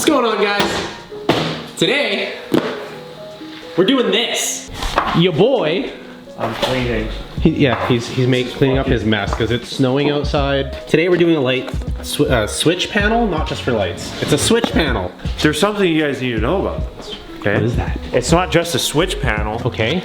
What's going on, guys? Today, we're doing this. Your boy. I'm cleaning. He's cleaning up his mess because it's snowing outside. Today we're doing a light switch panel, not just for lights. It's a switch panel. There's something you guys need to know about this. Okay. What is that? It's not just a switch panel. Okay.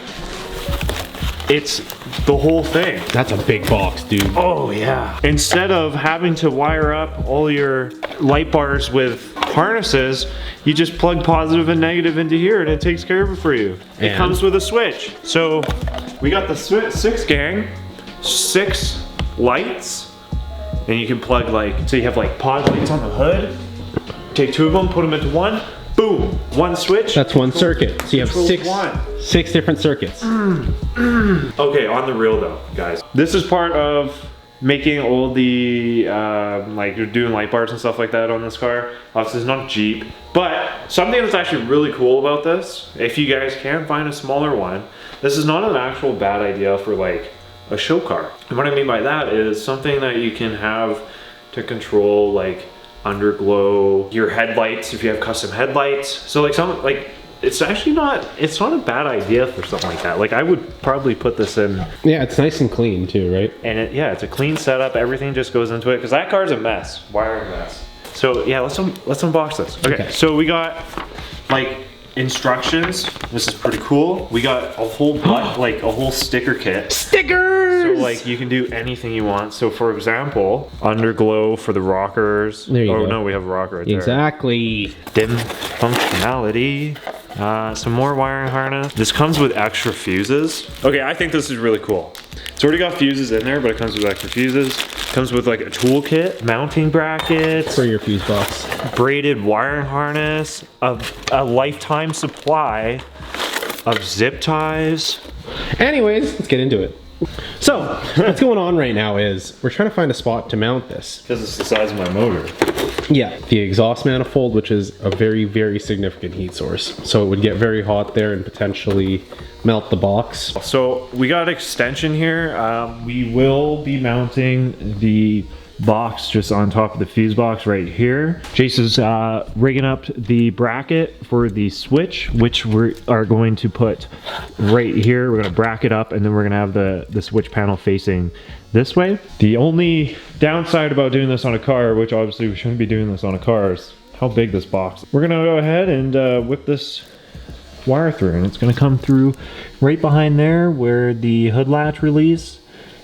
It's the whole thing. That's a big box, dude. Oh yeah. Instead of having to wire up all your light bars with harnesses, you just plug positive and negative into here and it takes care of it for you. It comes with a switch. So we got the 6 gang, 6 lights, and you can plug so you have like pod lights on the hood. Take 2 of them, put them into one, boom, 1 switch. That's 1 circuit. So you have 6 different circuits. Okay, on the real though, guys. This is part of making all the, like you're doing light bars and stuff like that on this car. Obviously it's not a Jeep, but something that's actually really cool about this, if you guys can find a smaller one, this is not an actual bad idea for like a show car. And what I mean by that is something that you can have to control like underglow, your headlights if you have custom headlights. So like it's actually not a bad idea for something like that. Like I would probably put this in. Yeah, it's nice and clean too, right? And it's a clean setup. Everything just goes into it because that car's a mess, wiring mess. So yeah, let's unbox this. Okay, so we got like instructions. This is pretty cool. We got a whole like a whole sticker kit. Stickers! So like you can do anything you want. So for example, underglow for the rockers. There you go. Oh no, we have a rocker right there. Exactly. Dim functionality. Some more wiring harness. This comes with extra fuses. Okay, I think this is really cool. It's already got fuses in there, but it comes with extra fuses. Comes with like a toolkit, mounting brackets. For your fuse box. Braided wiring harness, a lifetime supply of zip ties. Anyways, let's get into it. So, what's going on right now is we're trying to find a spot to mount this. Because it's the size of my motor. Yeah, the exhaust manifold, which is a very, very significant heat source. So it would get very hot there and potentially melt the box. So we got extension here. We will be mounting the box just on top of the fuse box right here. Jason's rigging up the bracket for the switch, which we are going to put right here. We're going to bracket up and then we're going to have the switch panel facing this way. The only downside about doing this on a car, which obviously we shouldn't be doing this on a car, is how big this box is. We're going to go ahead and whip this wire through, and it's going to come through right behind there where the hood latch release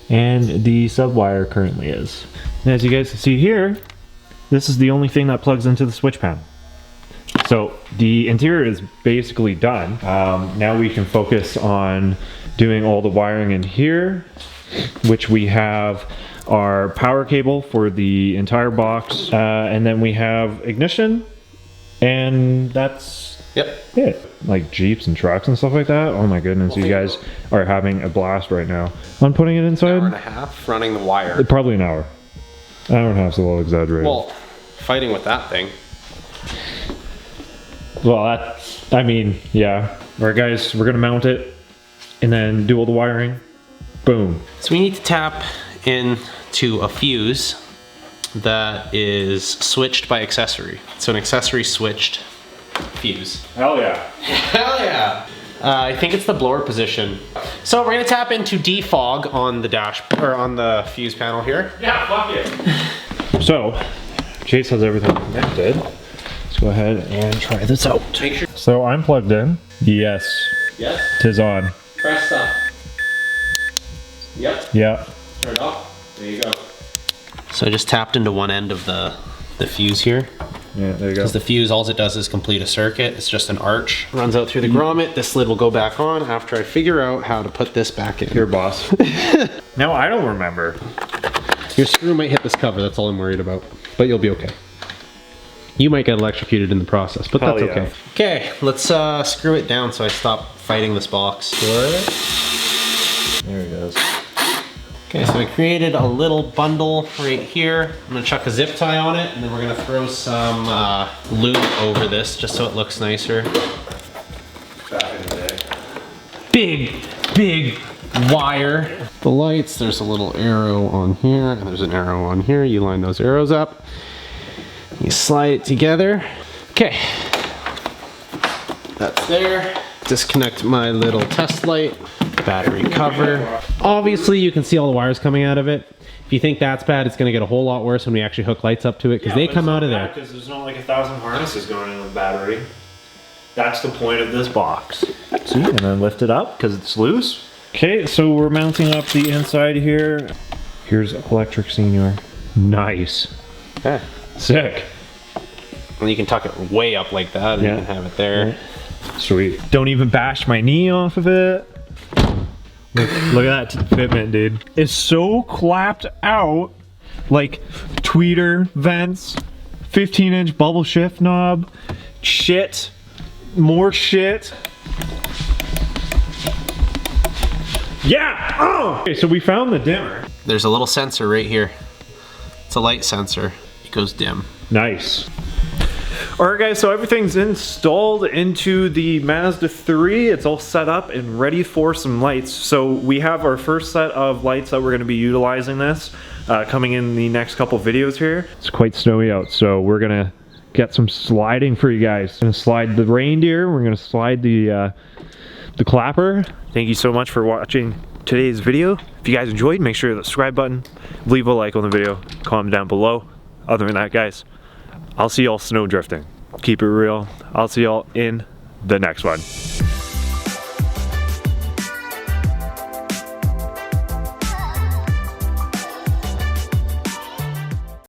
and the sub wire currently is. And as you guys can see here, this is the only thing that plugs into the switch panel. So the interior is basically done. Now we can focus on doing all the wiring in here, which we have our power cable for the entire box, and then we have ignition, and that's it. Like Jeeps and trucks and stuff like that. Oh my goodness, you guys are having a blast right now. I'm putting it inside. An hour and a half running the wire. Probably an hour. An hour and a half's a little exaggerated. Well, fighting with that thing. Well, I mean, yeah. All right, guys, we're gonna mount it and then do all the wiring. Boom. So we need to tap into a fuse that is switched by accessory. So an accessory switched fuse. Hell yeah. Hell yeah. I think it's the blower position. So we're gonna tap into defog on the on the fuse panel here. Yeah, fuck it. So, Chase has everything connected. Let's go ahead and try this out. Make sure. So I'm plugged in. Yes. Yes. Tis on. Press stop. Yep. Yeah. Turn it off. There you go. So I just tapped into one end of the fuse here. Yeah, there you go. Because the fuse, all it does is complete a circuit. It's just an arch. Runs out through the grommet. This lid will go back on after I figure out how to put this back in. Here, boss. No, I don't remember. Your screw might hit this cover. That's all I'm worried about. But you'll be okay. You might get electrocuted in the process, but that's okay. Okay, let's screw it down so I stop fighting this box. There he goes. Okay, so I created a little bundle right here. I'm gonna chuck a zip tie on it, and then we're gonna throw some lube over this just so it looks nicer. Back in the day. Big wire. The lights, there's a little arrow on here, and there's an arrow on here. You line those arrows up. You slide it together. Okay, that's there. Disconnect my little test light, battery cover. Obviously you can see all the wires coming out of it. If you think that's bad, it's gonna get a whole lot worse when we actually hook lights up to it, because they come out of there. Because there's not like 1,000 harnesses going in the battery. That's the point of this box. See, and then lift it up because it's loose. Okay, so we're mounting up the inside here. Here's electric senior. Nice. Okay. Sick. And you can tuck it way up like that, and you can have it there. Yeah. Sweet. Don't even bash my knee off of it. Look at that fitment, dude. It's so clapped out. Like tweeter vents, 15-inch bubble shift knob, shit, more shit. Yeah! Oh! Okay, so we found the dimmer. There's a little sensor right here. It's a light sensor. It goes dim. Nice. Alright guys, so everything's installed into the Mazda 3. It's all set up and ready for some lights. So we have our first set of lights that we're going to be utilizing this coming in the next couple videos here. It's quite snowy out, so we're going to get some sliding for you guys. We're going to slide the reindeer, we're going to slide the clapper. Thank you so much for watching today's video. If you guys enjoyed, make sure to hit the subscribe button, leave a like on the video, comment down below. Other than that, guys, I'll see y'all snow drifting. Keep it real. I'll see y'all in the next one.